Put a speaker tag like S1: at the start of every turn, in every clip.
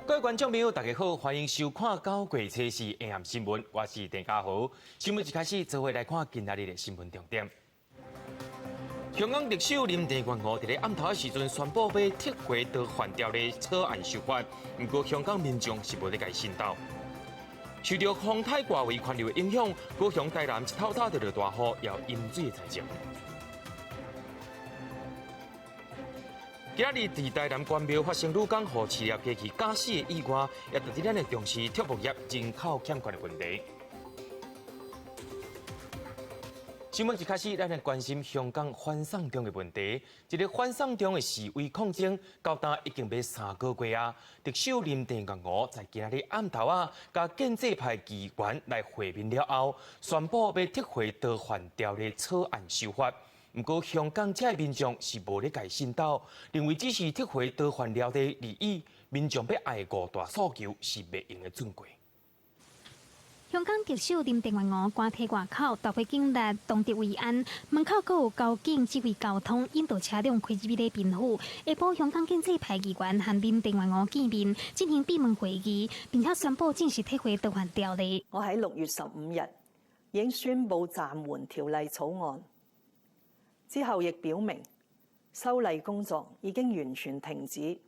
S1: 各位观众朋友，大家好，欢迎收看《九月初四下暗新闻》，我是陈家豪。新闻一开始，做伙来看今仔日的新闻重点。香港特首林郑月娥在暗头的时阵宣布要撤回逃犯条例草案修法，不过香港民众是无咧改信道。受到风台外围环流的影响，高雄台南一透透就落大雨，也有淹水的灾情。今日伫台南关庙发生女工和饲业机器假死的意外，也导致咱的重视畜牧业人口欠缺的问题。新闻一开始，咱来关心香港反送中的问题。一个反送中的示威抗争，到今已经要3个月啊。特首林郑月娥在今日暗头啊，甲建制派议员来会面了后，宣布要撤回逃犯条例草案修法。不过，香港这民众是无咧改信道，认为只是撤回逃犯条例利益，民众要爱国大诉求是袂用的准过。
S2: 香港特首林郑月娥关体外口，大会警力当值维安，门口阁有交警指挥交通，引导车辆开入咧滨府。下晡，香港建制派议员和林郑月娥见面，进行闭门会议，并且宣布正式撤回逃犯条例。
S3: 我喺6月15日已經宣布暫緩條例草案，之後亦表明修例工作已經完全停止，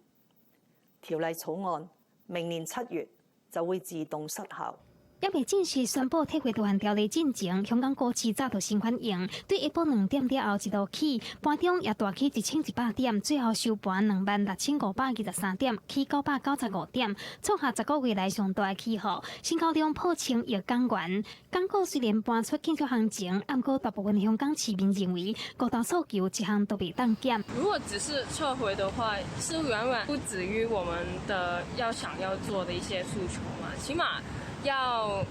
S3: 條例草案明年7月就會自動失效。
S2: 也未正式宣布撤回逃犯條例進前，香港股市早就先反應，對下晡2點了後一路起，盤中也大起1100點，最後收盤26523點，起995點，創下10個月來上大的起伏，成交量破千億港元。港股雖然搬出緊縮行情，不過大部分香港市民認為，高大訴求一項都未當減。
S4: 如果只是撤回的話，是遠遠不止於我們的想要做的一些訴求嘛，起碼要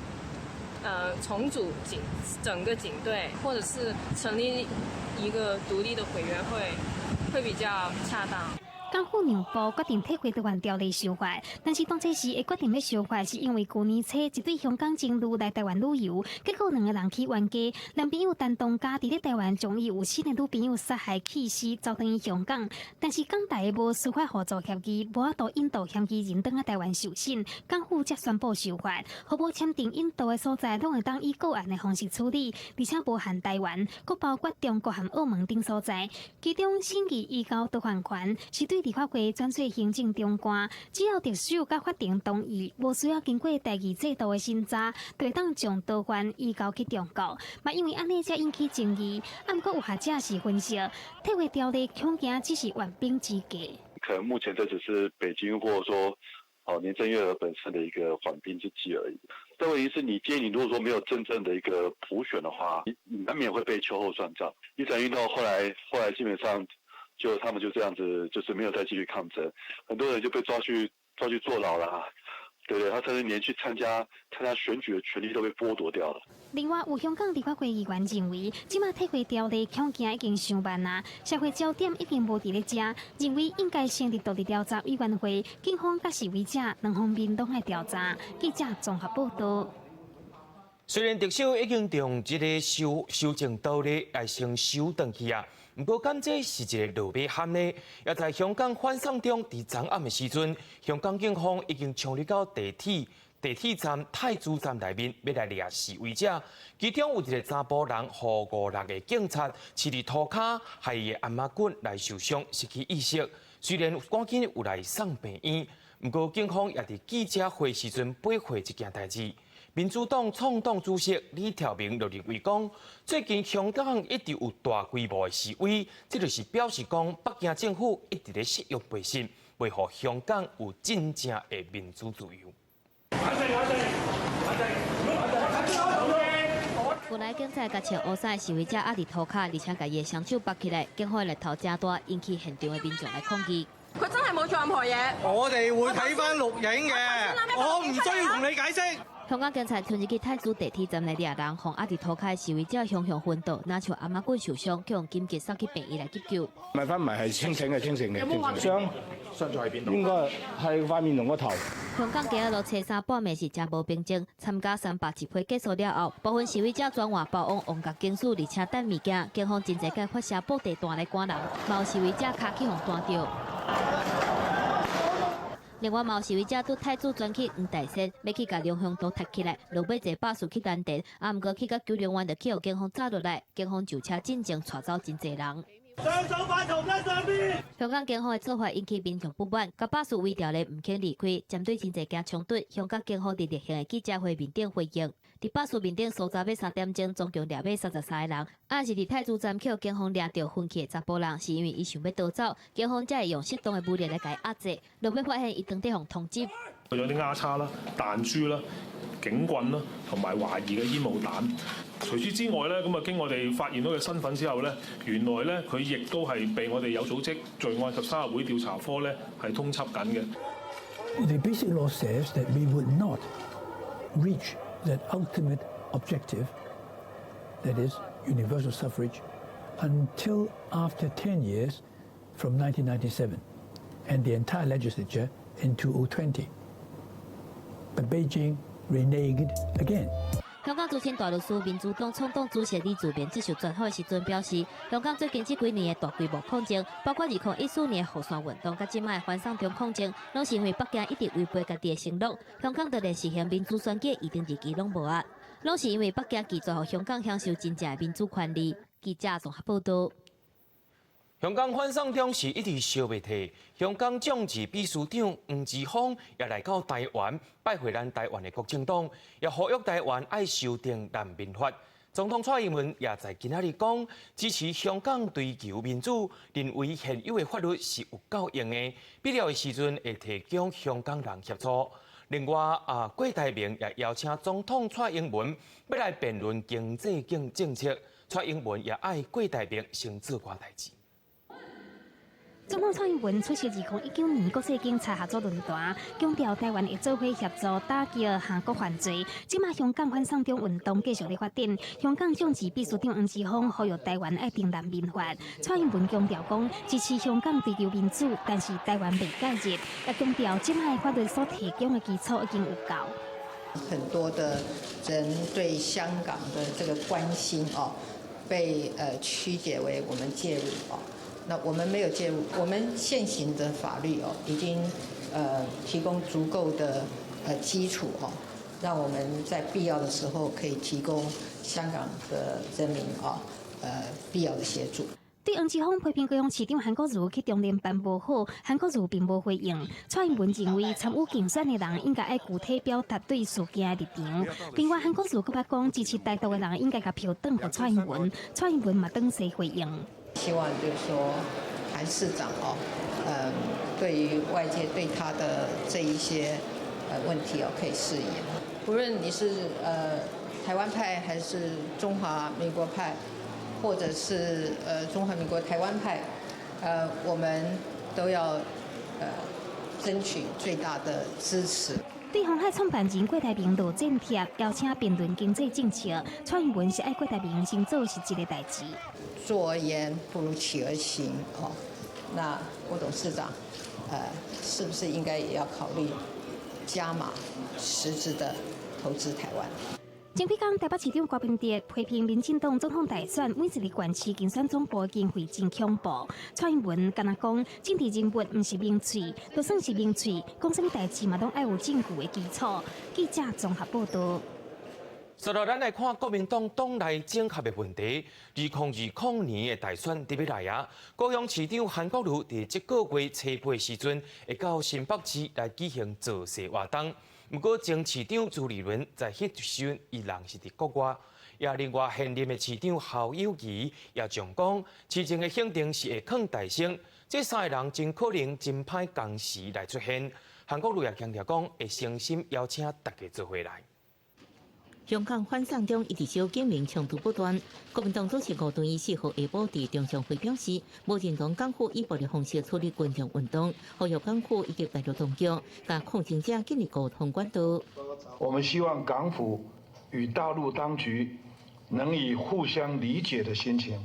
S4: 重組整個警隊，或者是成立一個獨立的委員會，會比較恰當。
S2: 港府讓步決定撤回逃犯條例修法，但是當這時會決定要修法，是因為去年初一對香港情侶來台灣旅遊，結果2個人去冤家，男朋友陳東家佇咧台灣將伊有7個女朋友殺害棄屍，走轉去香港，但是港台無司法合作協議，無法度引導嫌疑人轉去台灣受審，港府才宣布修法，互無簽訂引渡的所在，攏會當以個案的方式處理，而且無限台灣，佫包括中國和澳門等所在，其中審議移交逃犯權是對立法會轉做行政長官，只要特首甲法庭同意，無需要經過第2制度的審查，就會當將逃犯移交去中國。嘛，因為安尼才引起爭議。不過有學者是分析，撤回條例恐驚只是緩兵之計。
S5: 可能目前這只是北京或者說林鄭月娥本身的一個緩兵之計而已。但問題是你如果說沒有真正的一個普選的話，你難免會被秋後算賬。一場運動後來基本上就他們就這樣子，就是沒有再繼續抗爭，很多人就被抓去坐牢啦。對不對？他甚至連去參加選舉的權利都被剝奪掉了。
S2: 另外，有香港立法會議員認為，即馬撤回條例恐驚已經傷慢啦，社會焦點已經無佇咧遮，認為應該成立獨立調查委員會，警方甲示威者兩方面都來調查。記者綜合報道。
S1: 雖然特首已經用這個修正道理來先收回去啊，不過敢這是一個落尾喊呢？也在香港反送中伫昨暗的時陣，香港警方已經衝入到地鐵站太子站內面，要來抓示威者。其中有一個查甫人，和5、6個警察刺入塗骹，害伊的阿媽骨來受傷，失去意識。雖然趕緊有來送病院，不過警方也伫記者會時陣駁回這件代誌。民主黨創黨主席李條明就認為講，最近香港一直有大規模的示威，這就是表示講北京政府一直在使用背信，維護香港有真正的民主自由。
S6: 本來警察甲穿烏衫示威者壓佇塗骹，而且甲伊的雙手綁起來，警方力頭正大，引起現場的民眾來抗議。
S4: 佢真係冇做任何嘢。
S7: 我哋會睇翻錄影嘅，我唔需要同你解釋。
S6: 香港警察衝入去太子地鐵站內抓人，向壓佇塗骹示威者向昏倒，哪像阿媽骨受傷，叫用緊急送去病院嚟急救。
S8: 問翻唔係清醒嘅，
S4: 有冇畫面？
S8: 傷在邊度？應該係塊面同個頭。
S6: 香港今日落車衫半暝是真無平靜，參加300集會結束了後，部分示威者轉換包往旺角警署，而且等物件，警方真濟間發射布袋彈來趕人，嘛有示威者骹起互彈著。另外，有示威者对太子转去黄大仙，要去甲两乡都踢起来，落尾坐巴士去丹田，毋过去到九龙湾就去互警方抓落来，警方就车进前带走真侪人。
S9: 双手摆同在上面。
S6: 香港警方的做法引起民众不满，甲巴士围调咧唔肯离开。针对真侪件冲突，香港警方伫例行的记者会面顶回应，伫巴士面顶所在要3点钟，总共掠尾33个人。是伫太子站去警方掠到分去的查甫人，是因为伊想要逃走，警方才会用适当的武力来甲伊压制。落尾发现伊当地互通缉，
S10: 有啲丫叉啦、彈珠啦、警棍啦，同埋懷疑嘅煙霧彈。除此之外咧，咁啊經我哋發現到嘅身份之後咧，原來咧佢亦都係被我哋有組織罪案及三合會調查科咧係通緝緊嘅。
S11: The basic law says that we would not reach that ultimate objective, that is universal suffrage, until after 10 years from 1997 and the entire legislature in 2020. But Beijing reneged again.
S6: 香港资深大律师、民主党创党主席李柱铭接受专访的时阵表示，香港最近这几年的大规模抗争，包括2014年的护伞运动，甲即卖反送中抗争，拢是因为北京一直违背家己的承诺。香港在实行民主选举，一定日期拢无压，拢是因为北京拒绝让香港享受真正的民主权利。记者综合报道。
S1: 香港反送中是一直烧袂退，香港政治秘书长黄之锋也来到台湾拜会咱台湾的国政党，也呼吁台湾爱修订难民法。总统蔡英文也在今仔日讲，支持香港追求民主，认为现有的法律是有够用的，必要的时阵会提供香港人协助。另外，郭台铭也邀请总统蔡英文要来辩论经济政策，蔡英文也爱郭台铭先做寡代志。
S2: 总统蔡英文出席2019年国际警察合作论坛，强调台湾会做伙协助打击韩国犯罪。今麦香港反送中运动继续在发展，香港政治秘书长黄之锋呼吁台湾爱订难民法。蔡英文强调讲，支持香港追求民主，但是台湾未介入，也强调今麦法律所提供的基础已经有够。
S12: 很多的人对香港的这个关心被曲解为我们介入那我们没有介入，我们现行的法律已经提供足够的基础让我们在必要的时候可以提供香港的人民必要的协助。
S2: 对黄之锋批评高雄市长韩国瑜去中联办无好，韩国瑜并无回应。蔡英文认为参与竞选的人应该爱具体表达对事件的立场。另外，韩国瑜佫捌讲支持台独的人应该把票转给蔡英文，蔡英文嘛当时回应。
S12: 希望就是说，韩市长对于外界对他的这一些问题可以释疑。无论你是台湾派还是中华民国派，或者是中华民国台湾派，我们都要争取最大的支持。
S2: 对鸿海创办人郭台铭落战帖，邀请辩论经济政策。蔡英文是爱郭台铭先做实际的代志。
S12: 坐而言不如起而行那郭董事长是不是应该也要考虑加码实质的投资台湾？
S2: 前几天，台北市长郭宾哲批评民进党总统大选每一个县市竞选总部经费真恐怖。蔡英文敢若讲，政治人物不是名嘴，就算是名嘴，讲什么代志嘛，拢爱有证据的基础。记者综合报道。
S1: 接落咱来看国民党党内整合的问题。2020年的大选伫要来啊，高雄市长韩国瑜伫这个月初8时阵会到新北市来举行造势活动。不过，前市长朱立伦在迄时阵依然是伫国外。也另外现任的市长侯友宜也重讲，市政的肯定是会抗大胜，这3个人真可能真歹同时来出现。韩国瑜也强调讲，会诚心邀请大家做伙来。
S13: 香港反送中一直小警民冲突不断，国民党主席吴敦义4号下晡伫中常会表示，无认同港府以暴力方式处理群众运动，呼吁港府以及大陆当局甲抗争者建立沟通管道。
S8: 我们希望港府与大陆当局能以互相理解的心情，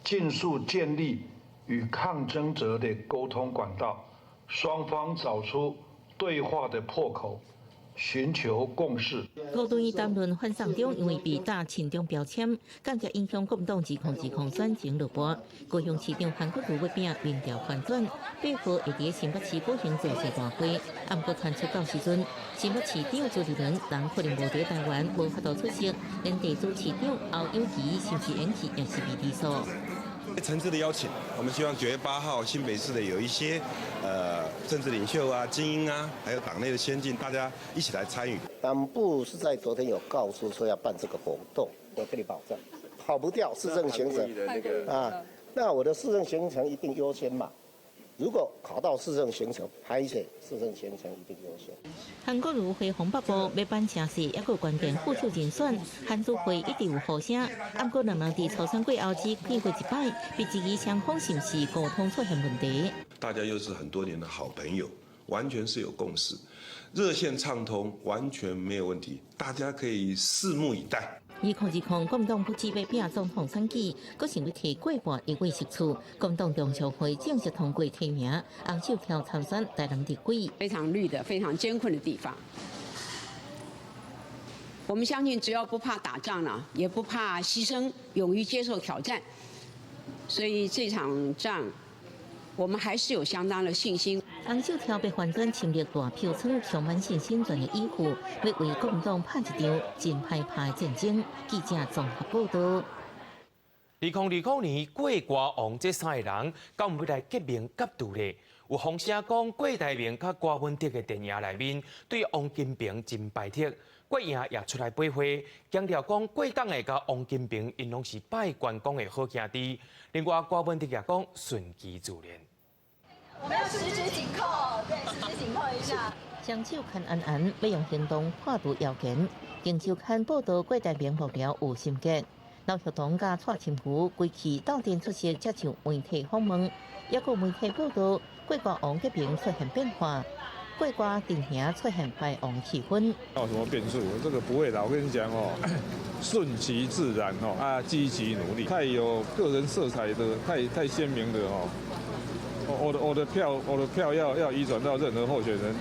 S8: 尽速建立与抗争者的沟通管道，双方找出对话的破口，寻求共识。
S13: 高对于谈论反送中因为被打亲中标签，间接影响国民党自控选情落败。高雄市长韩国瑜要拼民调反转，8号会伫新北市举行造势大会。不过传出到时阵，新北市长朱立伦人可能无伫台湾，无法度出席，连地主市长侯友宜甚至延期也是被提诉。
S14: 诚挚的邀请，我们希望9月8号新北市的有一些政治领袖啊、精英啊，还有党内的先进，大家一起来参与。
S15: 党部是在昨天有告诉说要办这个活动，我跟你保证，跑不掉市政行程啊。那我的市政行程一定优先嘛。如果考到市政行程，拍摄市政行程一定优先。
S13: 韩国瑜回红北部要办城市，也有关键副手人选，韩主会一直有呼声。不过两人伫初选过后只见过一摆，被质疑双方是不是沟通出现问题。
S14: 大家又是很多年的好朋友，完全是有共识，热线畅通，完全没有问题，大家可以拭目以待。
S13: 2020国民党不只要拼总统选举，阁想要提过半议会席次。国民党中常会正式通过提名洪秀跳参选台南地区。
S16: 非常绿的、非常艰困的地方，我们相信，只要不怕打仗了，也不怕牺牲，勇于接受挑战，所以这场仗，我们还是有相当的信心。洪秀跳被反转侵略大票仓，充满信心全的依附，要为国民党拍一场真害怕的战争。记者综合报道。
S1: 2020年过歌王这3个人，敢有要来革命革独立？有风声讲郭台铭甲郭文哲的电影内面对王金平真排斥，郭爷也出来背花，强调讲郭党的甲王金平因拢是拜关公的好兄弟。另外，郭文哲也讲顺其自然。
S17: 我们要十指紧扣，对，十指紧扣一下。
S13: 双手牵安安，要用行动破除谣言。经周刊报道，郭台铭幕僚有心结，老学堂甲蔡清福归期到店出席接受媒体访问，也有媒体报道，郭歌王革命出现变化，郭歌定型出现败王气氛。
S18: 有什么变数？这个不会的，我跟你讲哦，顺其自然哦，积极努力，太有个人色彩的，太鲜明的哦。我的票要移转到任何候选人，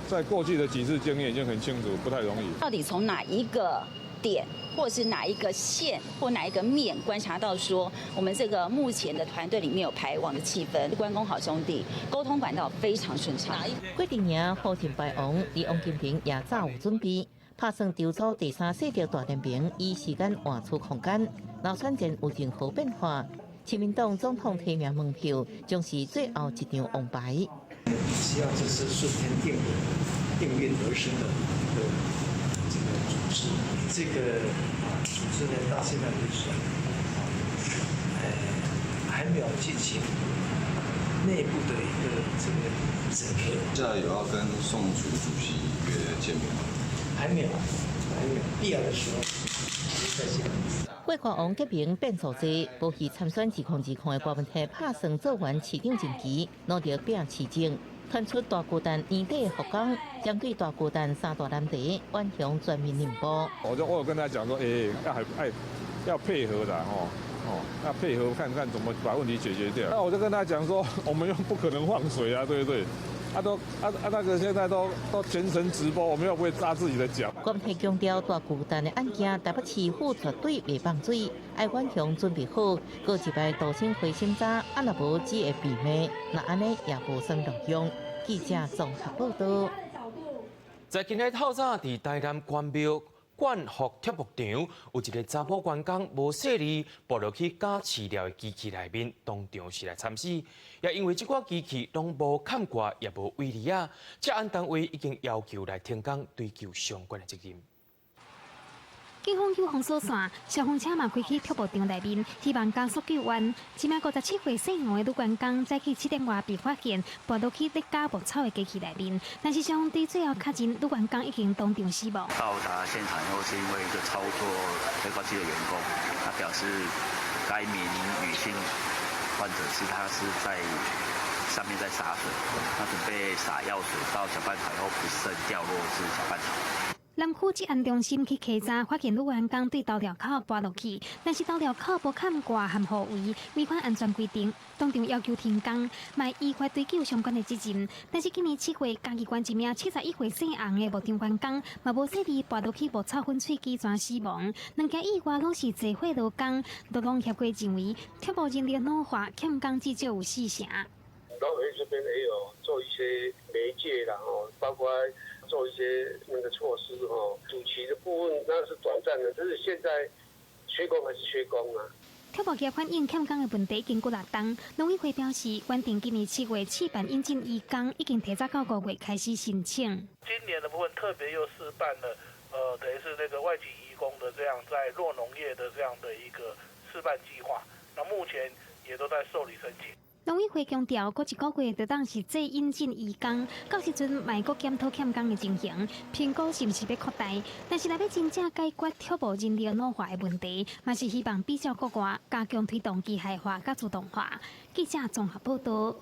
S18: 在过去的几次经验已经很清楚，不太容易。
S17: 到底从哪一个点，或是哪一个线，或哪一个面观察到说，我们这个目前的团队里面有排王的气氛，关公好兄弟，沟通管道非常顺畅。
S13: 郭定赢好进败王，离王金平也早有准备，拍算调出第3世条大电瓶，以时间换出空间，老选战有任何变化？亲民党总统提名门票将是最后一张王牌。
S19: 希望这是顺天应运而生的这个组织，这个组织呢到现在为止，还没有进行内部的一个这个整合。
S20: 现在有要跟宋楚主席约见面吗？
S19: 还没有，必要的时候再见。
S13: 郭歌王革命变数多，无去参选2020的郭文哲拍算做完市长任期，努力拼市政。传出大巨蛋年底复工，将对大巨蛋3大难题万向全面任务。
S18: 我有跟他讲说，要配合的要配合看看怎么把问题解决掉。那我就跟他讲说，我们又不可能放水啊，对不对？那个现在都全程直播，我们又不会扎自己的脚。
S13: 郭文哲强调，大巨蛋的案件，台北市府绝对袂放水，爱万向准备好，过一摆道歉回心早，若无只会避免，那安尼也无算录用。记者综合报道。
S1: 在今日透早，伫台南关庙灌福贴木场，有一个查甫员工无细力步入去假饲料的机器内面，当场是来惨死。也因为这款机器拢无看挂，也无围篱啊，治安单位已经要求来停工追究相关的责任。
S2: 警方有封锁线，消防车嘛开去贴木场内面，希望加速救援。一名57岁姓王的女员工，早起7点外被发现爬落去咧假牧草的机器内面，但是消防队最后确认女员工已经当场死亡。
S21: 到达现场以后，是因为一个操作推挂机的员工，他表示该名女性患者他是在上面在洒水，他准备洒药水到小半场以后不慎掉落至小半场。
S2: 南区治安中心去稽查，发现路员工对道路口搬落去，但是道路口无砍挂和护围，违反安全规定，当场要求停工，卖依法追究相关的责任。但是今年7月，嘉义县一名71岁姓洪的无场员工，嘛无说离搬落去无插粉喙机转死亡。两件意外拢是坐火劳工，都拢协会认为贴补人力老化，欠工至少有4成。
S3: 劳委会这边也有做一些媒介啦，包括做一些那个措施暑期的部分那是短暂的，但是现在缺工还是缺工啊。
S2: 贴补业反映欠工的问题已经过6冬，农委会表示，原定今年7月试办引进移工，已经提早到5月开始申请。
S22: 今年的部分特别又试办了，等于是那个外籍移工的这样在弱农业的这样的一个试办计划，那目前也都在受理申请。
S2: 农委会强调，过1个月就当是再引进移工，到时阵卖阁检讨欠工的情形，评估是不是要扩大。但是，若要真正解决贴补人力老化的问题，嘛是希望比照国外，加强推动机械化甲自动化。记者综合报道。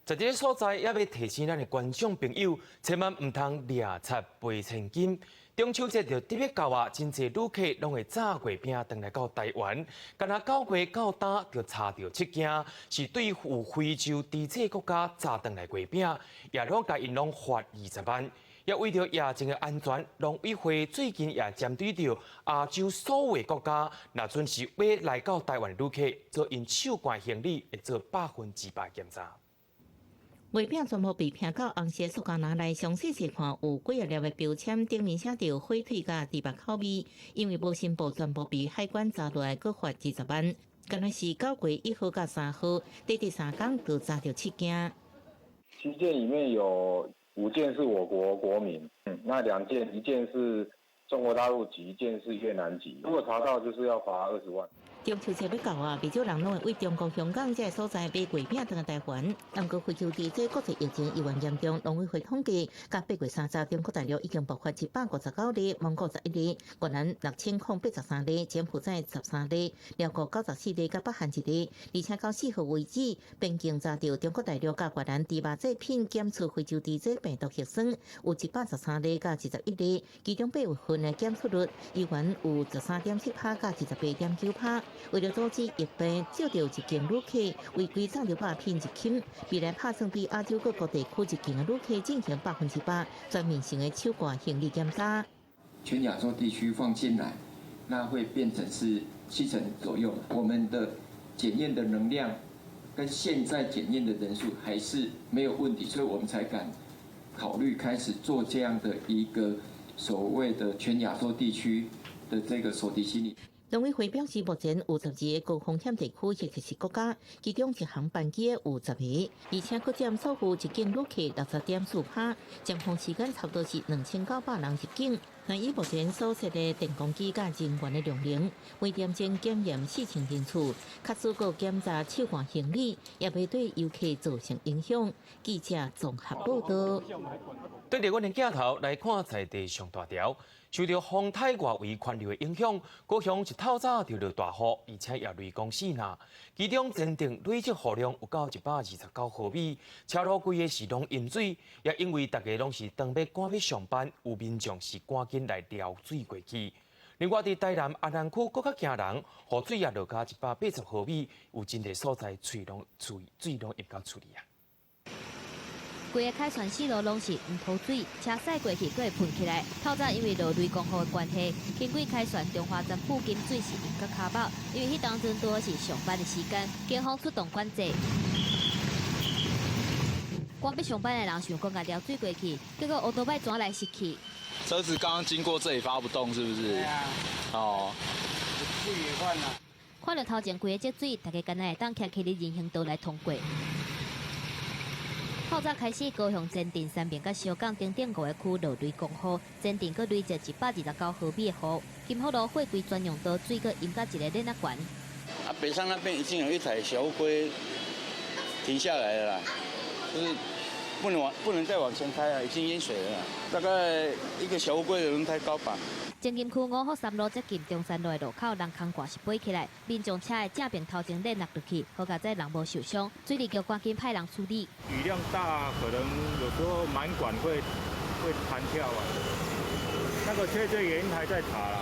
S1: 在这个所在，也要提醒咱的观众朋友，千万唔通掠贼赔千金。中秋节就特别到啊，真侪旅客拢会炸月饼回来到台湾，干那9月到今就查到7件，是对有非洲地这国家炸回来月饼，也拢甲因拢罚20万。也为着疫情的安全，农委会最近也针对着亚洲所有国家，若准是要来到台湾的旅客，做因手关行李会做100%检查。
S13: 月饼全部被拼到红色塑胶篮内，详细细看有几粒的标签，顶面写着火腿甲猪肉口味，因为无申报，全部被海关查落来，搁罚20万。今日是9月1号到3号，第3天就查到7件。
S23: 7件里面有5件是我国国民，那2件，1件是中国大陆籍，1件是越南籍。如果查到，就是要罚20万。
S13: 中秋节要到啊，不少人拢会为中国香港这个所在买月饼回台湾。不过，非洲地这国际疫情依然严重，农委会统计，到8月30日，中国大陆已经爆发759例，蒙古11例，越南6083例，柬埔寨13例，辽国94例，甲北韩1例。而且到4号为止，边境查到中国大陆甲越南猪肉制品检出非洲地这病毒核酸有113例，甲21例，其中8月份的检出率依然有13.7%，甲28.9%。为了阻止疫病，少着入境旅客违规藏着鸦片入境，未来打算比亚洲各地区入境的旅客进行100%全面性的手挂行李检查。
S24: 全亚洲地区放进来，那会变成是70%左右。我们的检验的能量跟现在检验的人数还是没有问题，所以我们才敢考虑开始做这样的一个所谓的全亚洲地区的这个手提行李。
S13: 农委会表示，目前有12个高风险地区或者是国家，其中一航班机有10个，而且可占所有入境旅客60.4%，检控时间差不多是2900人入境。但以目前所设的电工机甲人员的量能，每点钟检验4000人次，确实个检查手环行李，也未对游客造成影响。记者综合报道。
S1: 对着阮的镜头来看在地上大条。受到风太外围环流的影响，高雄一透早就落大雨，而且也雷公四那。其中全城累积雨量有到129毫米，车路规个是拢淹水，也因为大家拢是当要赶去上班，有民众是赶紧来撩水过去。另外，伫台南安南区搁较惊人，雨水也落到180毫米，有真侪所在水拢淹到厝里啊。
S6: 规个凯旋四路拢是唔透水，车驶过去，佫会喷起来。透早因为落雷公雨的关系，轻轨凯旋中华站附近水是淹到骹爆，因为迄当阵多是上班的时间，警方出动管制。赶要上班的人想讲甲撩水过去，结果奥多摆转来失去。
S25: 车子刚刚经过这里发不动，是不是？对啊。哦。水也换了。
S6: 看到头前规个积水，大家敢若会当徛起伫人行道来通过。透早开始，高雄前镇3边甲小港等5个区落雷公雨，前镇阁累积129毫米的雨。金福路货柜专用道水阁淹到一个链仔悬。
S26: 北上那边已经有一台小乌龟停下来了啦，就是不能再往前开了，已经淹水了啦。大概一个小乌龟的轮胎高吧。
S6: 前金区5福3路接近中山路的路口，人空挂是飞起来，民众车的正边头前链落落去，好在这人无受伤，水利局赶紧派人处理。
S18: 雨量大，可能有时候满管会弹跳啊。
S4: 那个确切原因还在查啦。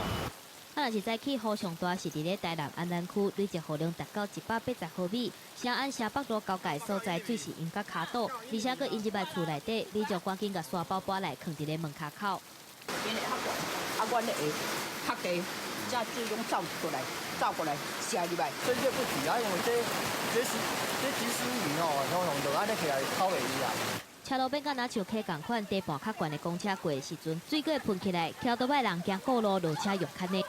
S6: 若是早起雨上大，是伫咧台南安南区累积雨量达到180毫米，城安城北路交界所在水是淹甲骹倒，而且佫因入来厝内底，你就赶紧甲沙包搬来放伫咧门骹口。
S5: 因为较悬，阮咧下较低，这水拢走过来下入来，所以这不止啊，因为这几十米通常就安尼起来靠袂伊啊。
S6: 车路变甲若像溪共款，地盘较悬的公车过的时阵，水过喷起来，桥倒摆人行过路落车用牵的。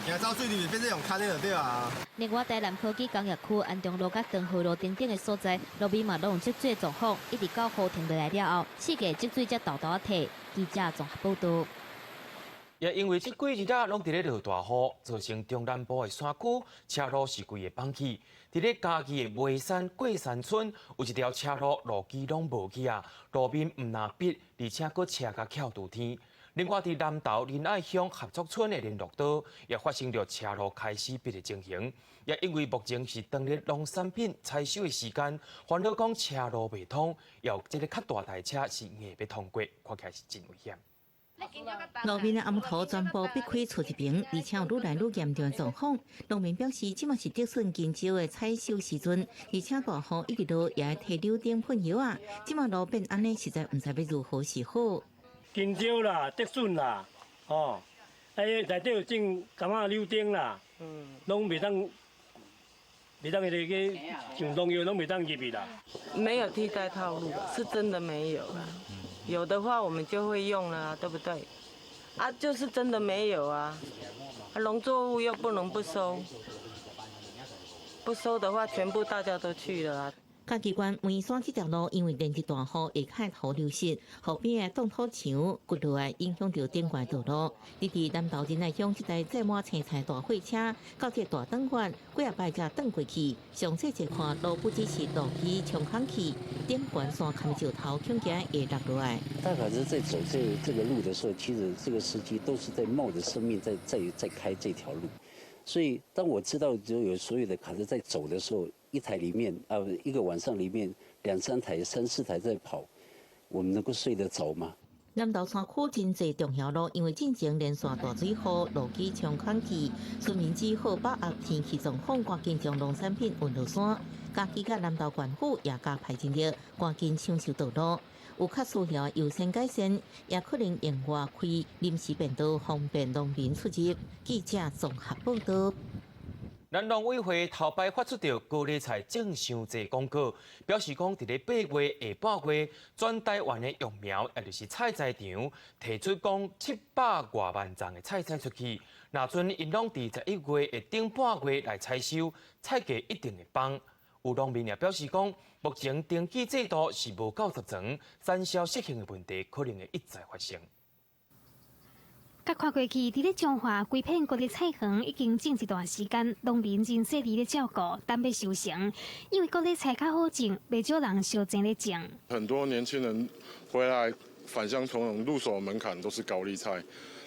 S7: 行走水里变成用牵的就对啊。
S6: 另外，台南科技工业区安中路甲长河路等等的所在，路面嘛拢有积水的状况，一直到雨停落来了后，四界积水才豆豆啊退。记者综合报道。
S1: 也因为这几日拢伫咧落大雨，造成中南部的山区车路是规个放弃。伫咧嘉义的梅山过山村，有一条车路基拢无去啊，路面唔那逼，而且佫车甲翘拄天。另外，伫南投仁爱乡合作村的联络道也发生了车路开始逼的情形。也因为目前是当日农产品采收的时间，烦恼讲车路未通，要这个较大台车是硬要通过，看起来是真危险。
S13: 路面的暗土全部逼开厝一边，而且有愈来愈严重的状况。农民表示，即马是竹笋金蕉的采收时阵，而且大雨一直落，也摕柳丁喷油啊。即马路变安尼，实在唔知要如何是好。
S4: 金蕉啦、竹笋啦，内底有种柑仔柳丁啦，拢袂当迄个上农药，拢袂当入去啦。
S9: 没有替代套路，是真的没有啦。有的话我们就会用了啊，对不对？啊，就是真的没有啊。农作物又不能不收，不收的话，全部大家都去了啊。
S13: 嘉义县梅山这条路因为连日大雨，下海土流失，后边的冻土墙骨落来，影响到顶块道路。伫南投仁爱乡这台载满青菜大货车，到这大灯管，几啊摆才转过去。详细一看，路不只是路基冲空气，顶管山砍石头，恐惊会落落来。
S10: 大概是在走这个路的时候，其实这个司机都是在冒着生命在开这条路。所以，当我知道就有所有的卡车在走的时候，一台里面一个晚上里面2、3台、3、4台在跑，我们能够睡得着吗？
S13: 南投山区真侪重要路，因为进前连续大水雨，路基冲空气，村民只好把握天气状况，赶紧将农产品运落山。嘉义甲南投县府也加派人力，赶紧抢修道路。有较需要优先改善，也可能用外开临时便道，方便农民出入。记者综合报道。
S1: 咱农委会头摆发出着高丽菜种伤济广告，表示讲伫咧8月下半月，全台湾的育苗，也就是菜栽场，提出讲700多万丛的菜栽出去。那阵因拢伫11月的顶半月来采收，菜价一定会放。有农民也表示讲，目前登记制度是无够十全，产销失衡的问题可能会一再发生。
S2: 甲看过去，伫咧中华规片高丽菜园已经种一段时间，农民真细腻咧照顾，等要收成。因为高丽菜较好种，袂少人小钱咧种。
S11: 很多年轻人回来返乡从农，入手门槛都是高丽菜，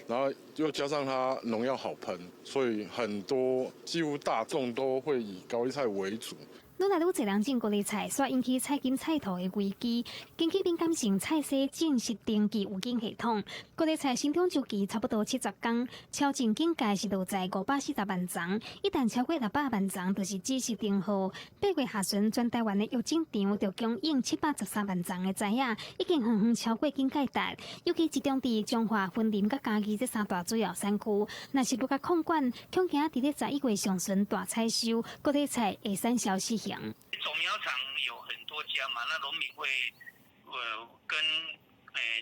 S11: 然后又加上它农药好喷，所以很多几乎大众都会以高丽菜为主。
S2: 愈来愈侪人种高丽菜，煞引起菜金菜土的危机。根据敏感性菜色正式登记有经系统，高丽菜生长周期差不多70天，超种境界是落在540万丛，一旦超过600万丛，就是正式登号。8月下旬，全台湾的育种场就供应713万丛的栽啊，已经远远超过境界值。尤其集中伫中华、云林、甲嘉义这3大主要山区，若是愈甲控管，恐惊伫咧11月上旬大采收，高丽菜会产销失衡。
S27: 种苗场有很多家嘛，那农民会跟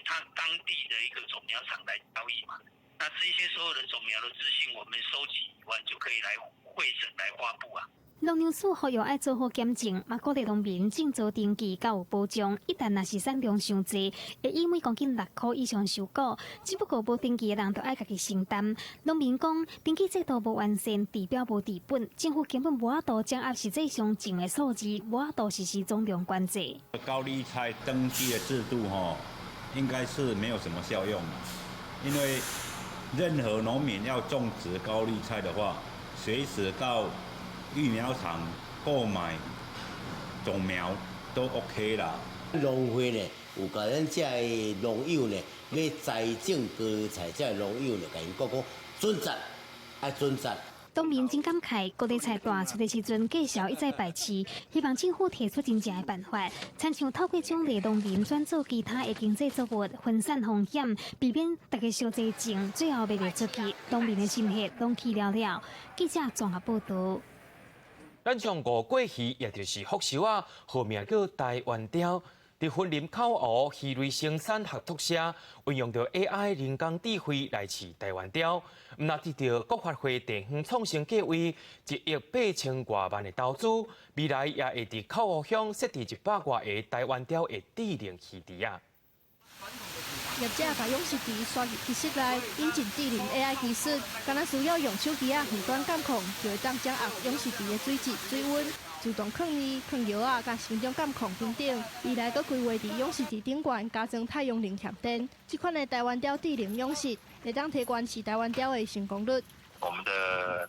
S27: 他当地的一个种苗场来交易嘛。那这些所有的种苗的资讯，我们收集完就可以来会诊来发布啊。
S2: 农粮署呼吁爱做好检证，嘛鼓励农民尽早登记，较有保障。一旦若是产量伤济，会以每公斤6块以上收购。只不过无登记的人就爱家己承担。农民讲，登记制度无完善，地标无治本，政府根本无法度掌握实际上种的数字，无法度实施总量管制。
S28: 高丽菜登记的制度应该是没有什么效用的，因为任何农民要种植高丽菜的话，随时到育苗场购买种苗都 OK 啦，
S8: 农会呢，有甲咱遮的农友呢，要财政割菜，遮农友呢，甲因讲准赞，爱准赞。
S2: 当面真感慨，高丽菜大出的时阵，介绍一再排斥，希望政府提出真正的办法，亲像透过奖励农民转做其他的经济作物，分散风险，避免大家烧济钱，最后卖袂出去，农民的心血拢去了了。记者综合报道。
S1: 咱上五过鱼，也就是福寿啊，号名叫台湾鲷。伫云林口湖鱼类生产合作社运用着 AI 人工智慧来饲台湾鲷，毋但得到国发会地方创新计划1亿8千多万的投资，未来也会伫口湖乡设置100多个台湾鲷的智能鱼池啊。
S12: 业者把养殖池刷入机室内，引进智能 AI 技术，敢若需要用手机远端监控，就会当掌握养殖池的水质、水温。自动抗味、抗药啊，甲生长监控等等，未来佫规划伫养殖池顶悬加装太阳能协电。这款的台湾鲷智能养殖，会当提悬饲台湾鲷的成功率。
S14: 我们的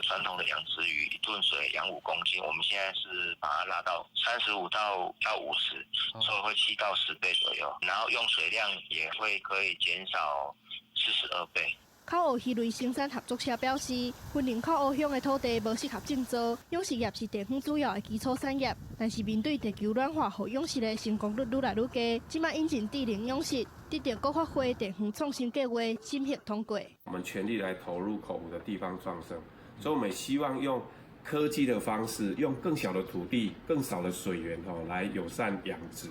S14: 传统的养殖鱼1吨水养5公斤，我们现在是把它拉到35到50，所以会7到10倍左右，然后用水量也会可以减少42倍。
S12: 口湖鱼类生产合作社表示，云林口湖乡的土地无适合种植，养殖业是地方主要的基础产业。但是面对地球暖化后养殖的成功率愈来愈低，即马引进智能养殖，得到国发会地方创新计划审核通过。
S15: 我们全力来投入口湖的地方创生，所以我们希望用科技的方式，用更小的土地、更少的水源来友善养殖。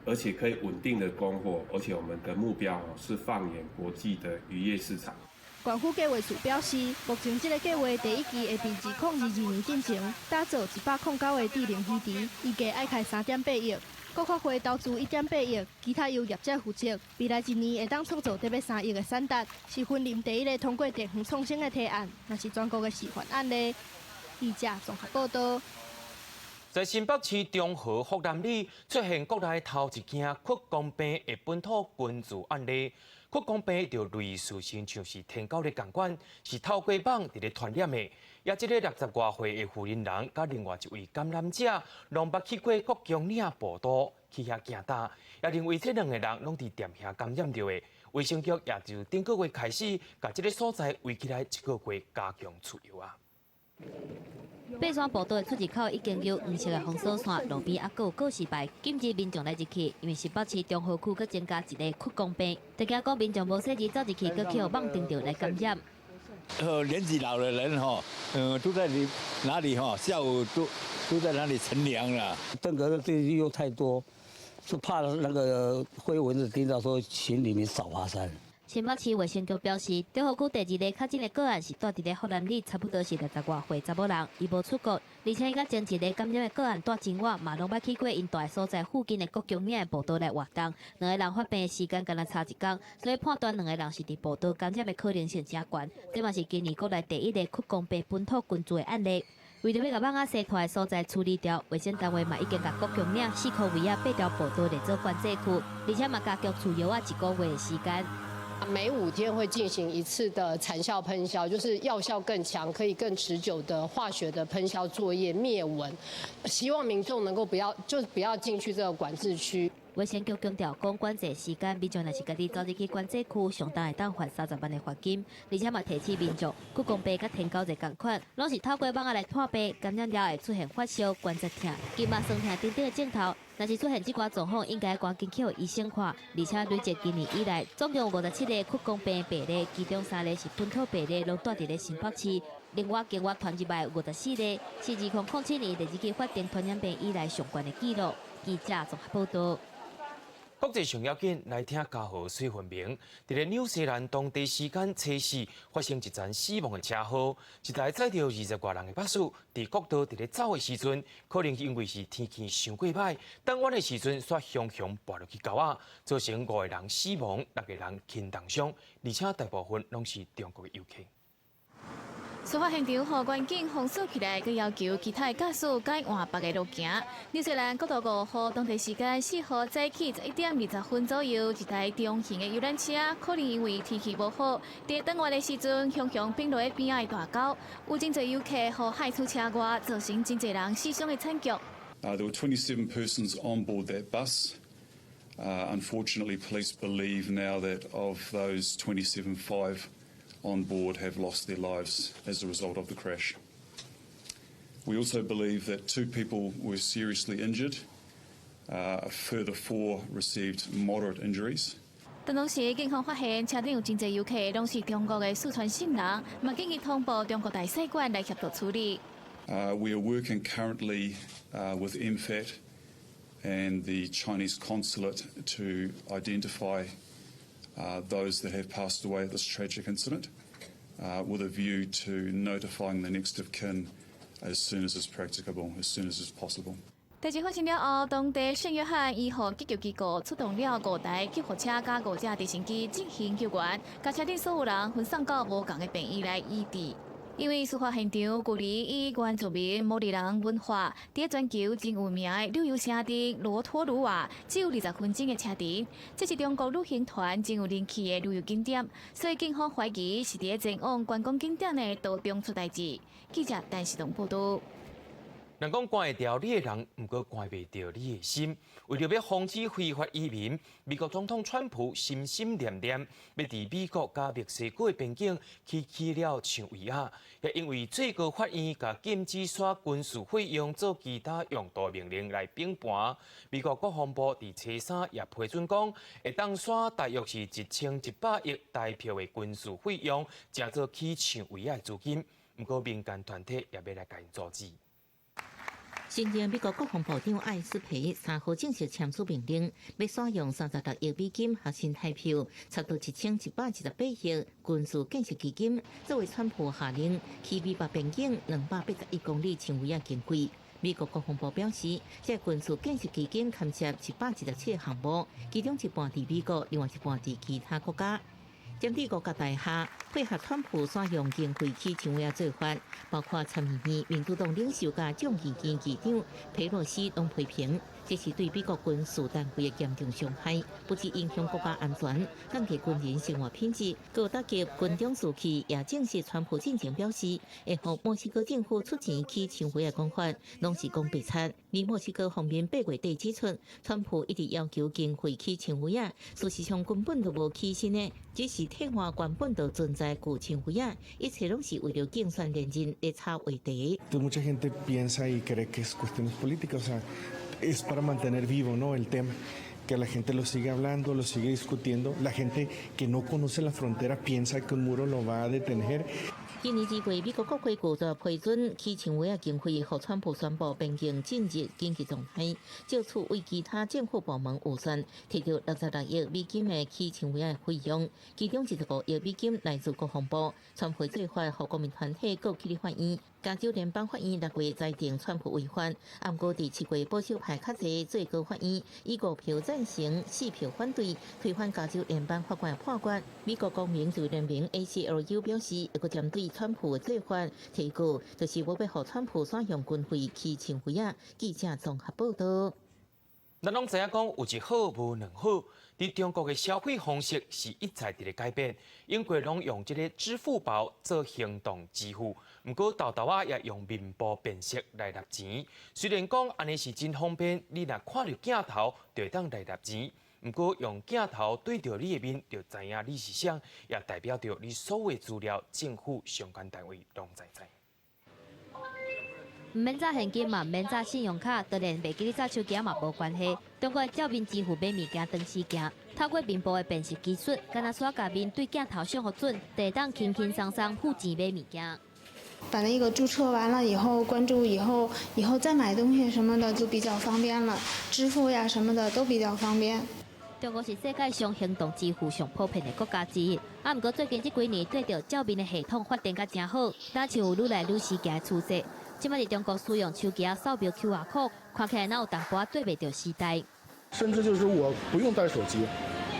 S15: 而且可以稳定的供货，而且我们的目标是放眼国际的渔业市场。
S12: 县府计划署表示，目前这个计划第1期会伫2022年进行，打造109个智能鱼池，预计爱开3.8亿。国发会投资1.8亿，其他由业者负责。未来1年会当创造得3亿的产值，是云林第1个通过地方创新的提案，也是全国的示范案例。记者综合报道。
S1: 在新北市中和福南里出现国内头一件屈公病的本土群聚案例。屈公病就类似像是天狗的共款，是透过网伫咧传染的。也即个60多岁的妇人人，甲另外一位感染者，拢捌去过国境岭步道去遐行搭，也认为这2个人拢伫店遐感染到的。卫生局也就顶个月开始，甲即个所在围起来1个月，加强出游啊。
S6: 爬山步道的出入口已经有黄色的封锁线，路边还佫有告示牌，禁止民众来入去。因为新北市中和区佫增加一个屈公病，大家讲民众无细致走入去，佫去互网定着来感染。
S16: 年纪老的人都在哪里下午都在哪里乘凉了。这个又太多，是怕那个灰蚊子叮到，说群里面少爬山。
S6: 新北市卫生局表示，中和区第2个较近的个案是住伫咧福南里，差不多是60多岁查某人，伊无出国，而且伊甲前一个感染的个案住真远，嘛拢捌去过因住的所在附近的国境岭的步道来活动。2个人发病的时间敢若差1天，所以判断2个人是伫步道感染的可能性真悬。这嘛是今年国内第1个屈公病本土群聚的案例。为着要甲网仔西拖的所在处理掉，卫生单位嘛已经甲国境岭4颗位8条步道列做管制区，而且嘛加强除油1个月的时间。
S17: 每5天会进行1次的残效喷销，就是药效更强、可以更持久的化学的喷销作业灭蚊。希望民众能够不要进去这个管制区。
S6: 卫生局强调，讲管制时间，民众若是家己走入去管制区，上当会当罚30万的罚金，而且嘛提醒民众，屈公病甲天狗热共款，拢是透过网仔来探病，感染了会出现发烧、关节痛、肩膀酸痛等等的症头。若是出现这款状况，应该赶紧去医生看。而且累计今年以来，总共有57个屈公病病例，其中3个是本土病例，拢住伫咧新北市。另外，经我团入来54个，是2007年第2期法定传染病以来上悬的记录。记者综合报道。
S1: 国际上要紧来听嘉豪水分明，伫咧纽西兰当地时间初4发生一桩死亡的车祸，一台载着20多人的巴士伫国道伫咧走的时阵，可能因为是天气伤过歹，等弯的时阵煞向斜滑落去沟仔，造成5个人死亡，6个人轻重伤，而且大部分拢是中国的游客。
S19: 事发现场互关警封锁起来，佮要求其他的驾驶改换别个路行。纽西兰国道5号当地时间4号早起11点20分左右，一台中型的游览车可能因为天气无好，伫转弯的时阵向并落边仔的大沟，有真侪游客互害出车外，造成真侪人死伤的惨剧。
S3: There were 27 persons on board that bus. Unfortunately, police believe now that of those 27, 5 on board have lost their lives as a result of the crash. We also believe that 2 people were seriously injured. A further 4 received moderate injuries.
S19: 当时警方发现车顶有真侪游客，拢是中国的四川省人，嘛建议通报中国大使馆来协助处理。
S3: We are working currently with MFAT and the Chinese consulate to identify those that have passed away at this tragic incident, with a view to notifying the next of kin as soon as is practicable, as soon as is possible.
S19: 代志发生了后，当地圣约翰医护急救机构出动了5台救护车加5架直升机进行救援，把车顶所有人分送到无同的病院来医治。因为事发现场距离以原住民摩里人文化在全球真有名的旅游胜地罗托鲁瓦只有20分钟的车程，这是中国旅行团真有人气的旅游景点，所以警方怀疑是在前往观光景点的途中出代志。记者陈世东报道。
S1: 人讲关会掉你的人，毋过关袂掉你的心。为了要防止非法移民，美国总统川普心心念念要伫美国加墨西哥的边境起了墙围啊，也因为最高法院甲禁止刷军事费用做其他用途命令来并盘。美国国防部伫初三也批准讲，会当刷大约是1100亿台票的军事费用，加做起墙围啊的资金。毋过民间团体也要来甲因阻止。
S13: 新任美国国防部长艾斯培3号正式签署命令，要使用36亿美金核心台票，差不多1118亿军事建设基金，作为川普下令起美国边境281公里墙围啊经过。美国国防部表示，这军事建设基金牵涉717个项目，其中一半伫美国，另外一半伫其他国家。 针对各家大厦配合川普选用经费起墙围做法，包括参议院民主党领袖甲众议院议长佩洛西拢批评，这是对美国军事单位的严重伤害，不止影响国家安全，降低军人生活品质，更打击军中士气。也证实川普进前表示，会向墨西哥政府出钱起墙围的讲法，拢是讲白贼。而墨西哥方面8月底指出，川普一直要求经费起墙围啊，事实上根本就无起身的，只是 替换原本就存在旧墙围啊，一切拢是为了竞选连任的插话题。
S20: Pues mucha gente piensa y cree que es cuestiones políticas, o sea, es para mantener vivo, ¿no? El tema. Que la gente lo sigue hablando, lo sigue discutiendo. La gente que no conoce la frontera piensa que un muro lo va a detener.
S13: 今年2月，美国国会拒绝批准起墙围啊经费，互川普宣布边境禁止紧急状态，就此为其他政府部门预算提到66亿美金的起墙围啊费用，其中15亿美金来自国防部。川普做法，互国民团体告起立法院。 加州联邦法院6月裁定川普违法，不过第7月保守派较济最高法院以5票赞成、4票反对推翻加州联邦法官判决。美国公民自由联盟 ACLU 表示，会针对川普的做法提告，就是我要互川普选用军费起墙围啊。记者综合报道。
S1: 咱拢知影讲有一好无两好，伫中国的消费方式是一再伫咧改变，英国拢用这个支付宝做行动支付。 不过，豆豆啊也用面部辨识来纳钱。虽然讲安尼是真方便，你若看到镜头就会当来纳钱。不过用镜头对着你的面，就知影你是谁，也代表着你所有资料，政府相关单位拢知。
S6: 唔免揸现金嘛，唔免揸信用卡，当然袂记你揸手机嘛无关系。中国照面支付买物件当时行，透过面部的辨识技术，敢若刷甲面对镜头上好准，就会当轻轻松松付钱买物件。
S21: 把那个注册完了以后，关注以后再买东西什么的就比较方便了，支付呀什么的都比较方便。
S6: 中国是世界上行动支付上普遍的国家之一，不过最近这几年对着照面的系统发展甲真好，但像有愈来愈时行的趋势。今麦在中国使用手机扫描 QR code， 看起来哪有淡薄对袂着时代。
S22: 甚至就是我不用带手机，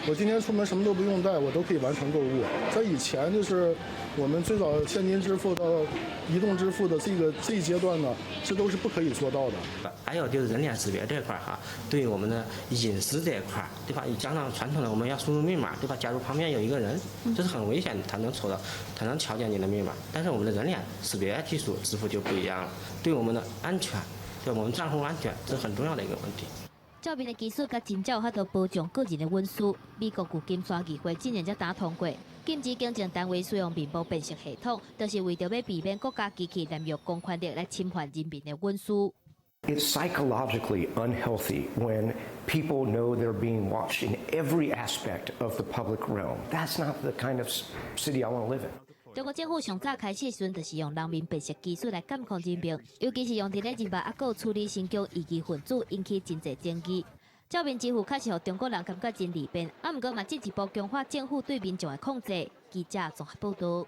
S22: 我今天出门什么都不用带，我都可以完成购物。在以前就是我们最早现金支付到移动支付的这一阶段呢，这都是不可以做到的。
S23: 还有就是人脸识别这块哈，对于我们的隐私这一块，对吧？加上传统的我们要输入密码，对吧？假如旁边有一个人，这是很危险的，他能敲见你的密码。但是我们的人脸识别技术支付就不一样了，对我们的安全对我们账户安全这是很重要的一个问题。
S6: 照明的技术甲真正有法度保障个人的隐私。美国旧金山议会今年才打通过，禁止行政单位使用面部辨识系统，就是为着要避免国家机器滥用公权力来侵犯人民的隐私。
S4: It's psychologically unhealthy when people know they're being watched in every aspect of the public realm. That's not the kind of city I want to live in.
S6: 中国政府上早开始时，就是用人面辨识技术来监控人民，尤其是用伫咧人脉还有处理新疆异己分子，引起真侪争议。照明几乎确实让中国人感觉真利便，不过嘛，这一步强化政府对民众的控制。记者综合报道。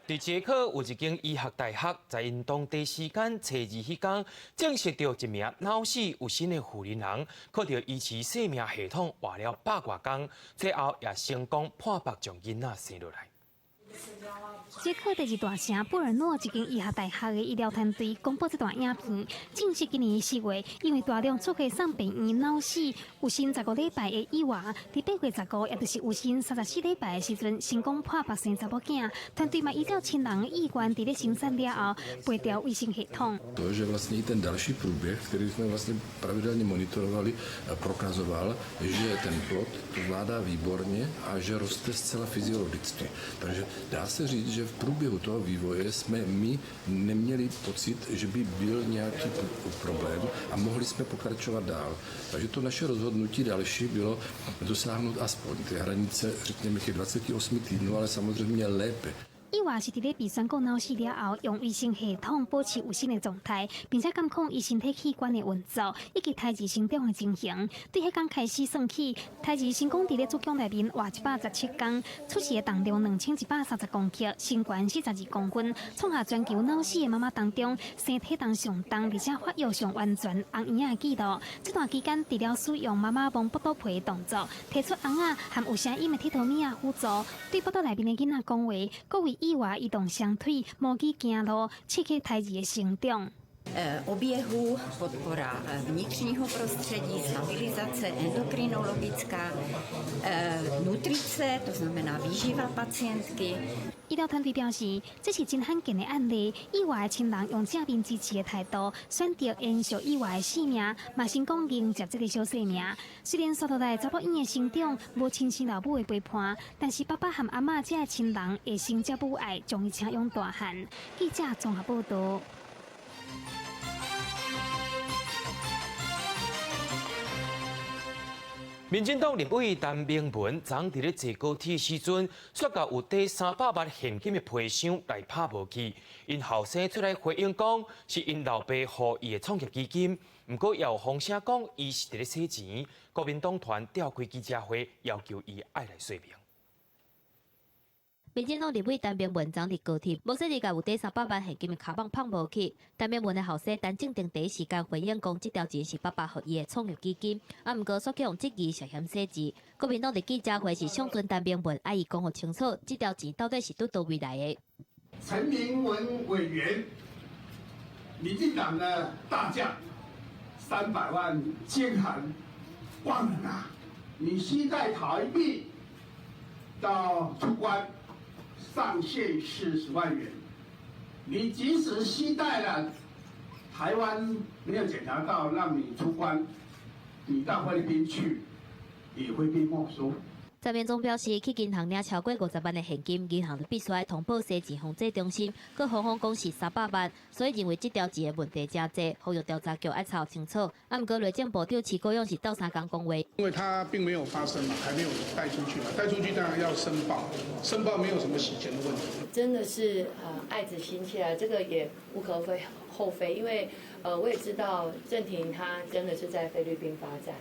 S1: 伫捷克有一间医学大学，在因当地时间初二迄天，证实到一名脑死有新的妇人人，靠着医治生命系统活了100多天，最后也成功判白将囡仔生落来。
S2: 捷克第二大城布尔诺一间医学大学的医疗团队公布这段影片，证实今年4月，因为大量出血送病院脑死，有新15礼拜的意外，伫8月15，也就是有新34礼拜的时阵，成功判白生查某囝。团隊嘛依照亲人的意願，伫咧生產了後，背掉衛生系統。
S5: To, že vlastně i ten další průběh, který jsme vlastně pravidelně monitorovali, prokazoval, že ten plod to zvládá výborně a že roste zcela fyziologicky. Takže dá se říct, že v průběhu toho vývoje jsme my neměli pocit, že by byl nějaký problém a mohli jsme pokračovat dál. Takže to naše rozhodnutí další bylo dosáhnout aspoň ty hranice, řekněme těch 28 týdnů, ale samozřejmě lépe.
S2: 意外是伫咧被宣告脑死了後，用衛生系統保持有新的狀態，並且監控伊身體器官的運作以及胎兒成長的情形。對迄天開始算起，胎兒成功伫咧子宮內面活117天，出世的重量2130公克，身高42公分，創下全球腦死的媽媽當中生體重上重，而且發育上完全紅嬰的紀錄。這段期間，除了使用媽媽幫腹肚皮的動作，提出紅仔含有聲音的鐵頭米啊輔助，對腹肚內面的囡仔講話，各為意外移動雙腿、模擬行路，刺激胎兒的成長。
S7: oběhu, podpora vnitřního prostředí, stabilizace endokrinologická, nutrice, to znamená výživa pacientky.
S2: 醫療團隊表示，這是真罕見的案例。意外的親人用正面支持的態度，選擇延續意外的性命，嘛成功迎接這個小生命。雖然沙特來查某嬰的成長無親生老母的陪伴，但是爸爸和阿嬷這個親人會生這母愛，將伊請養大漢。記者綜合報道。
S1: 民進黨立委陳明文昨伫咧坐高鐵時陣，說到有第300萬現金的批箱來拍無去，因後生出來回應講，是因老爸予伊的創業基金，不過也有風聲講伊是伫咧洗錢。國民黨團召開記者會，要求伊愛來說明。
S6: 民進黨立委陳明文昨佇高鐵，無說日甲有第300萬現金的卡棒放無去。陳明文的後生陳正定第一時間回應講，這條錢是爸爸予伊的創業基金，不過所用質疑涉嫌洗錢。國民黨的記者會是相信陳明文愛伊講互清楚，這條錢到底是佗位來的。
S9: 陳明文委員，民進黨的大將，300萬監函忘了拿，你攜帶台幣到出關。 上限40萬元，你即使攜帶了，台灣沒有檢查到讓你出關，你到菲律賓去也會被沒收。
S6: 陳明忠表示，去銀行領超過50萬的現金，銀行就必須通報洗錢防治中心，佮方方講是300萬，所以認為這條錢的問題真濟，呼籲調查局要查清楚。不過內政部長徐國勇是鬥相共講話，
S9: 因為它並沒有發生嘛，還沒有帶出去嘛，帶出去當然要申報，申報沒有什麼洗錢的問題。
S18: 真的是愛子心切啊，這個也無可厚非，因為我也知道鄭婷她真的是在菲律賓發展。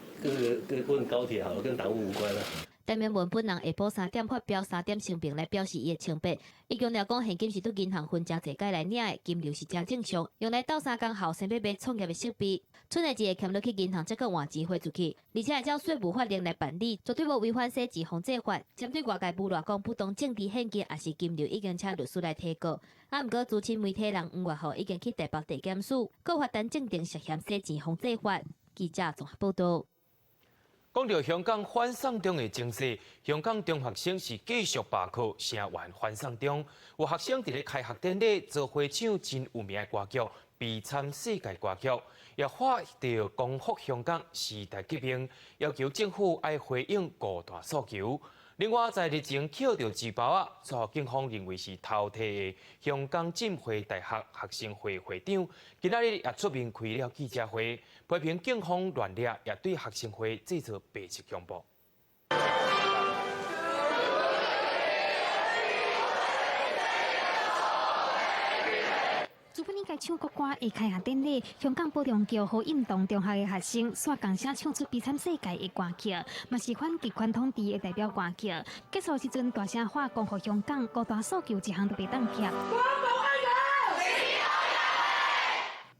S23: 跟高鐵好了，跟黨務無關了。 陳明文本人下晡3點發表3點聲明來表示伊的清白。伊強調講現金是對銀行分真濟屆來領的，金流是真正常，用來鬥3工後生要買創業的設備。剩下一個欠落去銀行，再個換錢匯出去，而且會照稅務法令來辦理，絕對無違反洗錢防治法。針對外界無亂講不當政治獻金，也是金流已經請律師來提告。不過資深媒體人5月號已經去台北地檢署告發單證定涉嫌洗錢防治法。記者綜合報道。
S1: 講到香港反送中的情勢，香港中學生是繼續罷課，聲援反送中。有學生伫咧開學典禮做會唱真有名的歌曲，悲惨世界歌曲，也发到光复香港时代革命，要求政府爱回应五大诉求。另外，在日前捡到纸包啊，遭警方认为是偷摕的香港浸会大学学生会会长，今仔日也出面开了记者会，批评警方乱掠，也对学生会制造白色恐怖。
S2: 主办该唱国歌的开学典礼，香港保良桥和运动中学的学生刷共声唱出悲惨世界的歌曲，嘛是反极权统治的代表歌曲。结束时阵大声喊光复香港，五大诉求一项都袂当撇。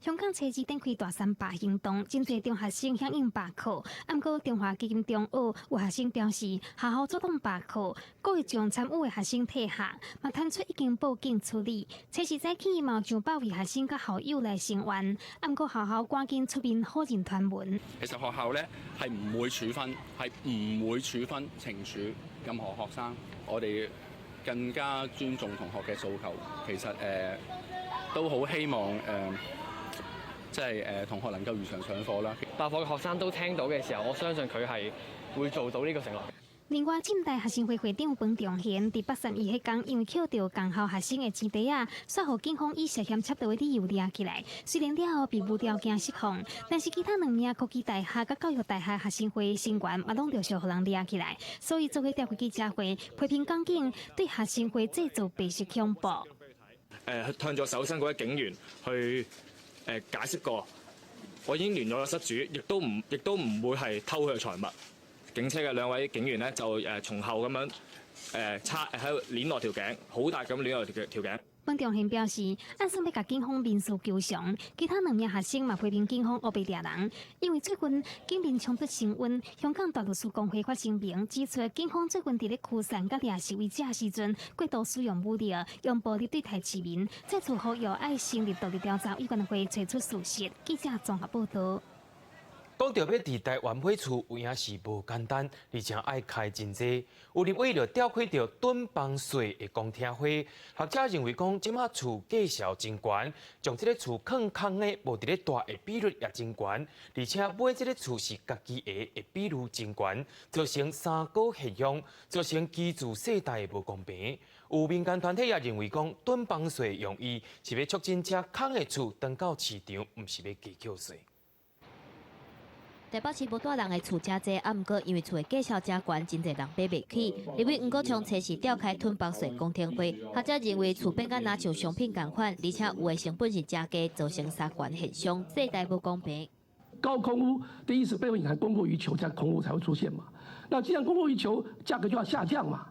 S2: 香港车子展开大三罢行动，真侪中学生响应罢课。不过中华基金中学有学生表示，学校主动罢课，故意将参与的学生退下，嘛传出已經報警處理。车時早起嘛上百位學生甲校友來聲援，不過學校趕緊出面好人團門。
S8: 其實學校咧係唔會處分，係唔會處分懲處任何學生。我哋更加尊重同學嘅訴求。其實都好希望即係同學能夠如常上課啦。
S10: 罷課嘅學生都聽到嘅時候，我相信佢係會做到呢個承諾。
S2: 另外，浸大學生會會長彭長賢伫82迄天，因為捡到共校學生的錢袋啊，煞互警方以涉嫌竊盜的理由抓起來。雖然了後被無條件釋放，但是其他2名科技大學甲教育大學學生會成員嘛，攏陸續互人抓起來。所以做個調查記者會，批評港警對學生會製造白色恐怖。
S11: 向咗搜身嗰位警員去解釋過，我已經聯絡咗失主，亦都唔會係偷佢嘅財物。警車嘅2位警員咧就從後咁樣喺度鏈落條頸，好大咁鏈落條頸。
S2: 彭長賢表示，按算要甲警方民事求償，其他2名學生嘛批評警方黑白抓人，因為最近警民衝突升溫，香港大律師公會發聲明指出，警方最近伫咧驅散甲掠示威者時陣，過度使用武力，用暴力對待市民，再次呼籲愛成立獨立調查委員會找出事實。記者綜合報道。
S1: 講到要佇台灣買厝，有影是無簡單，而且愛開真濟。有立委就召開到囤房稅的公聽會，學者認為講，即馬厝價值真懸，將這個厝囥空的無佇咧大的比率也真懸，而且買這個厝是家己的比率真懸，造成三高現象，造成居住世代無公平。有民間團體也認為講，囤房稅用意是要促進這空的厝轉到市場，唔是要加繳稅。
S6: 台北市無大人的厝真濟，不過因為厝的價值真懸，真濟人買袂起。立委吳國昌初時召開囤房稅公聽會，學者認為厝變甲若像商品共款，而且有的成本是真低，造成三懸現象，世代不公平。
S24: 高空屋的意思背後隱含供過於求，這樣空屋才會出現嘛。那既然供過於求，價格就要下降嘛。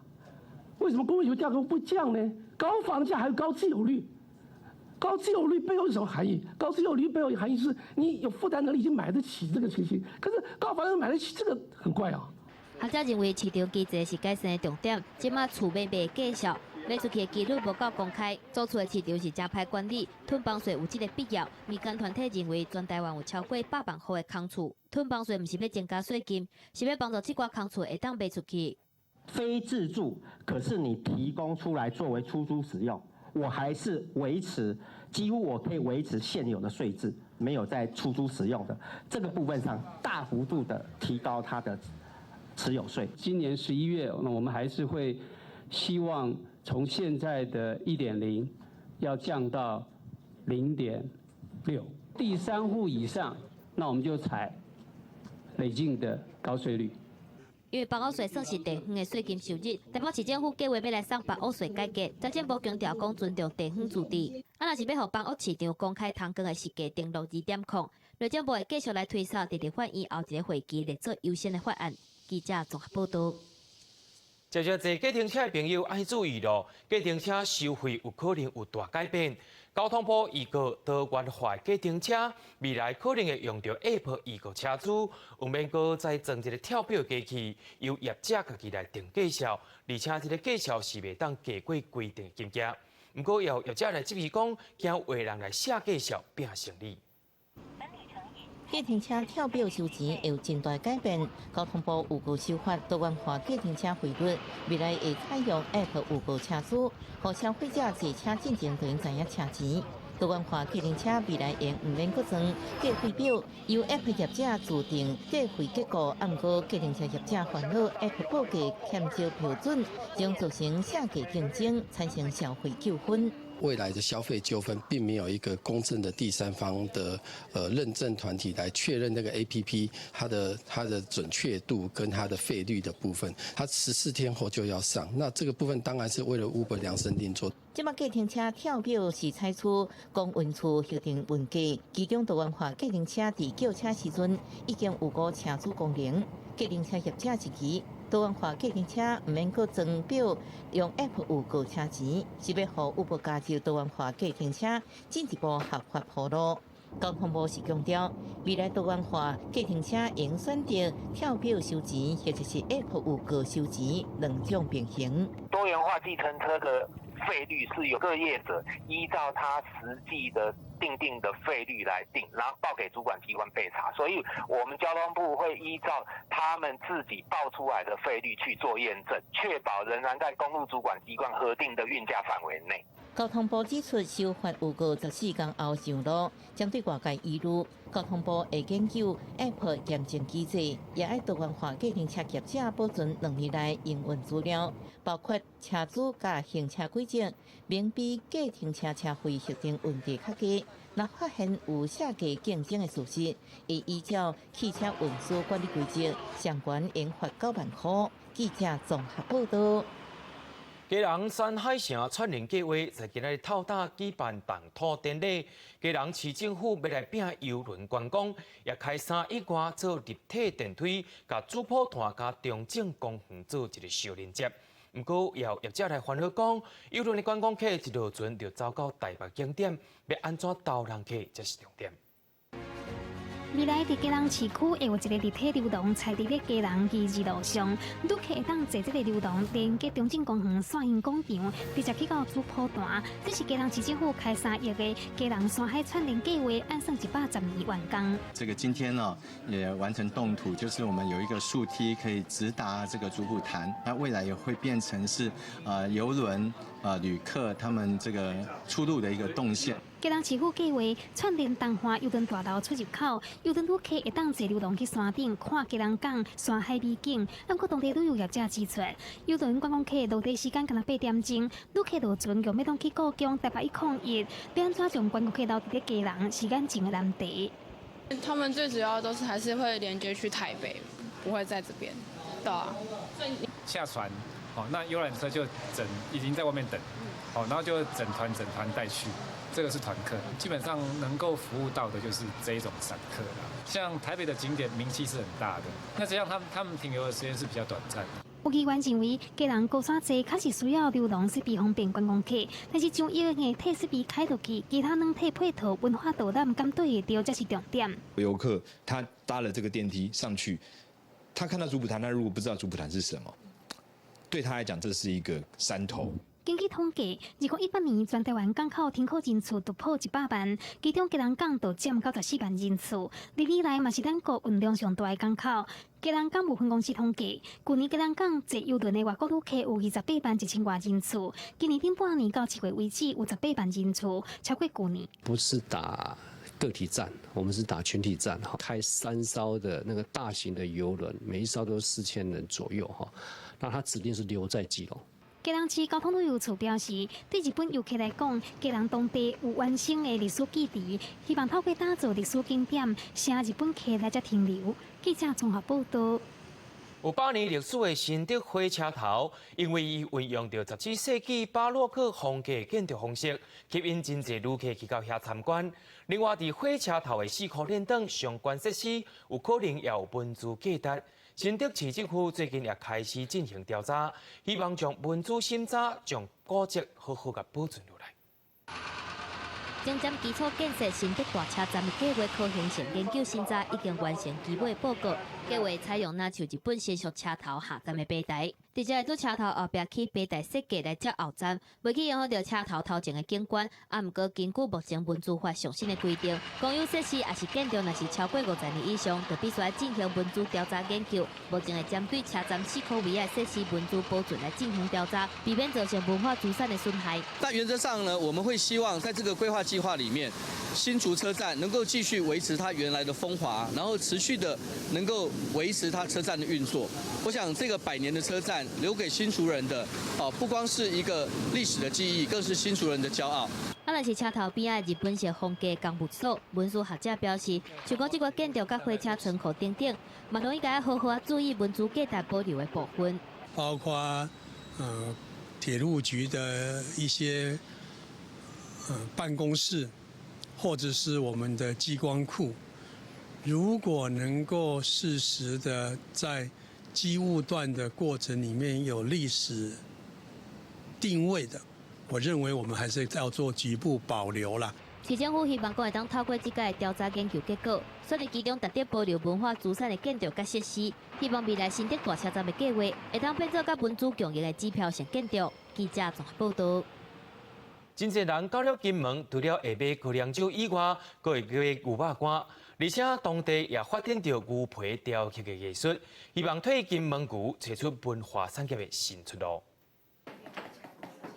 S24: 為什麼供過於求價格不降呢？高房價還有高自有率。高自有率背後是什麼含義？高自有率背後含義是你有負擔能力，已經買得起這個情形。可是高房價買得起，這個很怪啊。
S6: 學者認為市場機制是改善的重點，即馬厝賣賣價值，賣出去的幾率無夠公開，做出的市場是真歹管理。囤房稅有這個必要。民間團體認為，全台灣有超過100萬戶的空厝，囤房稅不是要增加稅金，是要幫助這寡空厝會當賣出去。
S25: 非自住，可是你提供出來作為出租使用。我還是維持，幾乎我可以維持現有的稅制，沒有在出租使用的這個部分上大幅度的提高它的持有稅。
S26: 今年11月，那我們還是會希望從現在的1.0要降到0.6，第3戶以上，那我們就採累進的高稅率。
S6: 因為房屋稅算是地方的稅金收入，台北市政府計劃要來送房屋稅改革，財政部強調講尊重地方自治。若是要讓房屋市場公開通光的時間定落2.0，內政部會繼續來推掃地立法院後一個會期列作優先的法案。記者綜合報道。
S1: 接着，坐計程車的朋友愛注意咯，計程車收費有可能有大改變。交通部預告多元化計程車未來可能會用到 App 預告車主，有免閣再裝一個跳表機器，由業者家己來定計數，而且這個計數是袂當低過規定金額。不過由業者來質疑講，驚有人來寫計數並成立。
S13: 計程車跳表收錢有真大改變，交通部預告修法多元化計程車費率，未來會採用 App 預告車主，讓消費者坐車進前就應知影車錢。多元化计程车未来用唔免搁装计费表，由 App 业者自定计费结果，按过计程车业者烦恼 App 报价欠照标准，将造成下价竞争，产生消费纠纷。
S3: 未来的消费纠纷并没有一个公正的第三方的认证团体来确认这个 APP 它的准确度跟它的费率的部分，它14天后就要上。那这个部分当然是为了 Uber 量身定做。
S13: 即马计程车跳表是采取公运处核定运价，其中多元化计程车伫叫车时阵已经有过车主功能，计程车业者一期。多元化计程车唔免搁装表，用 App 有购车钱，是要互Uber加入多元化计程车进一步合法铺路。交通部是强调，未来多元化计程车应选择跳表收钱，或者是 App 有购收钱两种并行。
S12: 多元化计程车的费率是由各业者依照他实际的定的费率来定，然后报给主管机关备查。所以我们交通部会依照他们自己报出来的费率去做验证，确保仍然在公路主管机关核定的运价范围内。
S13: 交通部指出，修法有过14天后上路，针对外界疑虑，交通部会研究 App 验证机制，也爱多元化计程车业者保存2年内营运资料，包括车主甲行车轨迹，明比计程车车费核定问题较低。若发现有下价竞争的事实，会依照汽车运输管理规则，相关应罚9万块。记者综合报道。
S1: 基隆山海城串联计划在今日透早举办动土典礼，基隆市政府要来拼邮轮观光，也开3亿元做立体电梯，甲主普团甲中正公园做一个小连接。不过，也有业者来烦恼讲，邮轮的观光客一落船就走到台北景点，要安怎导人客才是重点。
S2: 未来伫基隆市区会有一个立体流动，踩伫咧基隆义二路上，旅客会当坐这个流动连接中正公园、山形广场，直接去到主普段。这是基隆市政府开3亿的基隆山海串联计划，按算112万工。
S14: 这个今天呢也完成动土，就是我们有一个树梯可以直达这个主普潭，那未来也会变成是邮轮旅客他们这个出入的一个动线。
S2: 基隆市府计划串联东华邮轮大楼出入口，邮轮旅客会当坐流动去山顶看基隆港山海美景。不过当地旅游业者指出，邮轮观光客落地时间敢若8点钟，旅客落船用要当去故宫、台北101，要安怎将观光客留伫咧基隆，是眼前的难题。
S15: 他们最主要都是还是会连接去台北，不会在这边。对啊，
S16: 下船，那游览车就已经在外面等，然后就整团带去。这个是团客，基本上能够服务到的就是这一种散客啦。像台北的景点名气是很大的，那这样他们停留的时间是比较短暂的。
S2: 有议员认为，基隆高山济确实需要流动设备方便观光客，但是将一个硬体设备开落去，其他软体配套文化导览敢对得到才是重点。
S17: 游客他搭了这个电梯上去，他看到主普潭，他如果不知道主普潭是什么，对他来讲这是一个山头。
S2: 根据统计，2018年全台湾港口停靠人次突破100万，其中基隆港就占94万人次。历年来嘛是咱国运量上大的港口。基隆港务分公司统计，去年基隆港坐邮轮的外国旅客有28万1000多人次，今年顶半年到7月为止有18万人次，超过去年。
S27: 不是打个体战，我们是打群体战哈。开3艘的那个大型的邮轮，每一艘都4000人左右哈，那它指定是留在基隆。
S2: 基隆市交通旅游处表示，对日本游客来讲，基隆当地有完整的历史基地，希望透过打造历史景点，让日本客来这停留。记者综合报道。
S1: 有100年历史的新竹火车头，因为伊运用着17世纪巴洛克风格建筑方式，吸引真侪旅客去到遐参观。另外，伫火车头的4颗链等相关设施，有可能也有文字价值。新竹市政府最近也开始进行调查，希望将文字审查、将古迹好好甲保存落来。
S6: 中站基础建设新竹大车站的计划可行性研究审查已经完成基本报告。计划采用那像日本新宿车头下站的平台，伫
S23: 直接伫车头后壁起白带设计来接后站，未去影响到车头头前的景观。啊，毋过根据目前文资法上新的规定，公有设施也是建筑，若是超过50年以上，就必须来进行文资调查研究。目前会针对车站4颗位的设施文资保存来进行调查，避免造成文化资产的损害。
S4: 但原则上呢，我们会希望在这个规划计划里面，新竹车站能够继续维持它原来的风华，然后持续的能够维持它车站的运作。我想这个100年的车站留给新竹人的，不光是一个历史的记忆，更是新竹人的骄傲。
S23: 啊，若是车头边的日本式风格公务所，文书学者表示，像讲这个建筑甲火车仓库等等，嘛容易该好好注意文资价值保留的部分，
S5: 包括铁路局的一些办公室，或者是我们的机关库，如果能够适时的在机务段的过程里面有历史定位的，我认为我们还是要做局部保留啦。
S23: 市政府希望讲会当透过这个调查研究结果，锁定其中值得保留文化资产的建筑甲设施，希望未来新竹大车站的计划会当变做甲文资共益的指标性建筑。记者综合报道。
S1: 真侪人到了金门，除了会买高粱酒以外，还会买牛肉干，而且当地也发展着牛皮雕刻的艺术，希望替金门牛找出文化产业的新出路。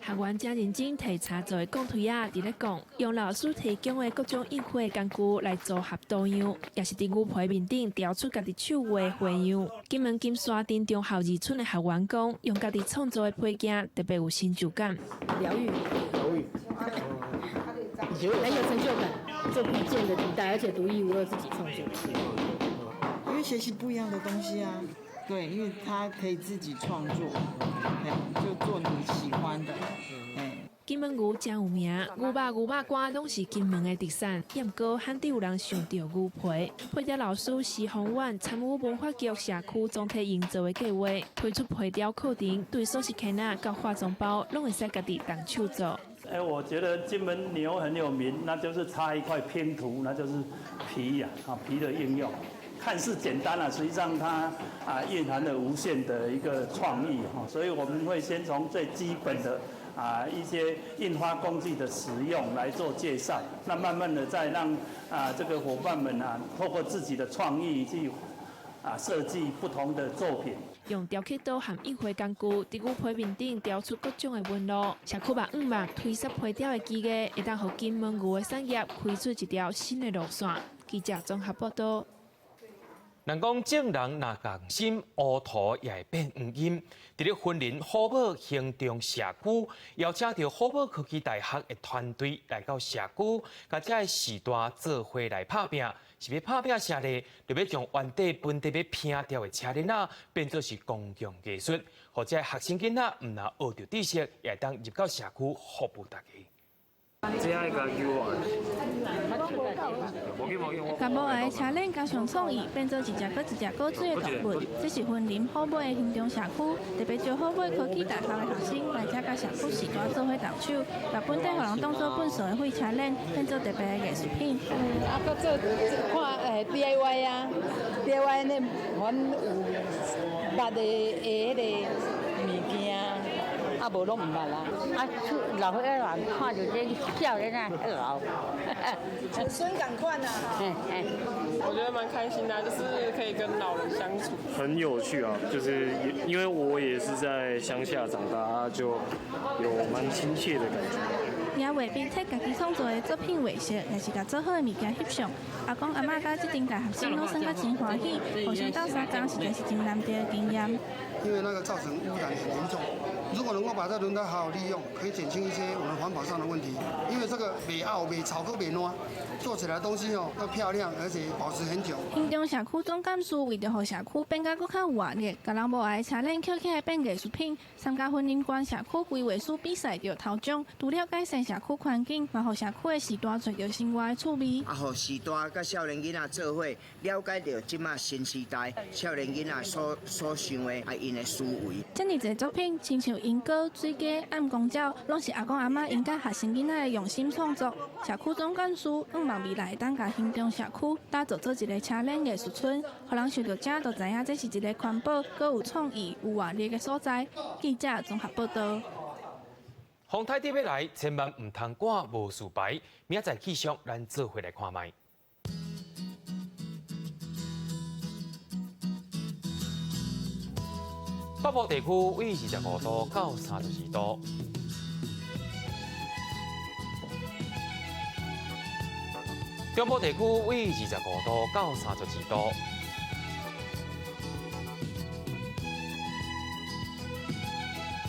S7: 学员真认真摕茶座的讲推仔，伫咧讲，用老师提供的各种印花工具来组合多样，也是伫牛皮面顶雕出家己手画的花样。金门金沙镇中校二村的学员讲，用家己创作的配件，特别有成就感。
S19: 疗愈，很有成就感。做皮件的皮带，而且独一无二，自己创作。
S20: 因为学习不一样的东西啊。对，因为他可以自己创作，就做你喜欢的。
S7: 金门牛真有名，牛肉、牛肉干拢是金门的特产。也毋过，罕地有人想到牛皮。配雕老师施宏远参与文化局社区总体营造的计划，推出配雕课程，对素食餐啊、到化妆包，拢会使家己动手做。
S21: 我觉得金门牛很有名，那就是插一块拼图，那就是皮呀，皮的应用。看似简单啊，实际上它蕴含了无限的一个创意哈，所以我们会先从最基本的一些印花工具的使用来做介绍，那慢慢的再让这个伙伴们透过自己的创意去设计不同的作品。
S7: 用雕刻刀和印花工具，伫牛皮面顶雕出各种的纹路。社区把5万推设配雕的技艺，会当让金门牛的产业开出一条新的路线。记者综合报道。
S1: 人讲正人若共心，乌土也会变黄金。伫咧云林虎宝行动社区，邀请到虎宝科技大学的团队来到社区，甲这个时代做伙来拍拼。是要拍拼啥呢？就要将原地本地要拼掉的车轮仔变做是公共艺术，或者学生囡仔毋若学着知识，也当入到社区服务大家。
S22: 这样一个 QR。
S7: 甲无爱的车轮加上创意，变做一只搁一只果水的动物。这是云林虎尾的行动社区，特别招虎尾科技大学的学生来这甲社区时代做伙动手，把本地互人当做本色的废车轮变做特别的艺术品。
S19: 搁做看DIY 啊 ，DIY 呢，阮有捌的迄个物件。无拢唔捌啦，老岁仔人看到这少年啊，老，子孙赶快啊！
S15: 我觉得蛮开心的，就是可以跟老人相处。
S22: 很有趣啊，就是因为我也是在乡下长大，就有蛮亲切的感觉。
S7: 也画并替家己创作的作品画色，也是甲做好的物件翕相。阿公阿嬷甲这阵大学生拢算甲真欢喜，互相斗相共，实在是真难得的经验。
S28: 因为那个造成污染很严重，如果能够把这轮胎好好利用，可以减轻一些我们环保上的问题。因为这个袂凹、袂草、佮袂烂，做起来的东西要漂亮，而且保持很久。行动社区总干事为着让社区变甲更较有活力，甲人无爱的车轮捡起来变艺术品。参加云林县社区规划书比赛着头奖，除了改善社区环境，嘛互社区的时代找着生活的趣味。互时代甲少年囡仔做伙了解到即马新时代少年囡仔所想的因的思维。这么侪作品，亲像
S7: 莺歌、水鸡、暗公鸟，拢是阿公阿嬷因甲学生囡仔的用心创作。社区总干事希望未来当甲新中社区打造做一个车辆艺术村，互人想到这都知影这是一个环保、阁有创意、有活力的所在。记者综合报道。
S1: 风台底要来，千万唔通赶无事牌。明仔载气象，咱做回来看卖。北部地区为25度到32度，中部地区为25度到32度，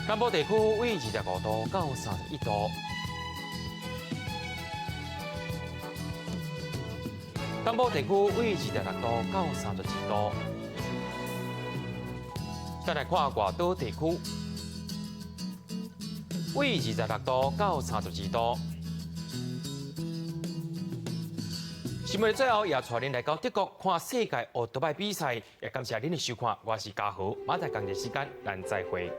S1: 南部地区为25度到31度，东部地区为26度到32度。再来看外岛地区，为26度到32度。新闻最后也带您来到德国看世界奥多麦比赛，也感谢您的收看，我是嘉豪，马在同一时间咱再会。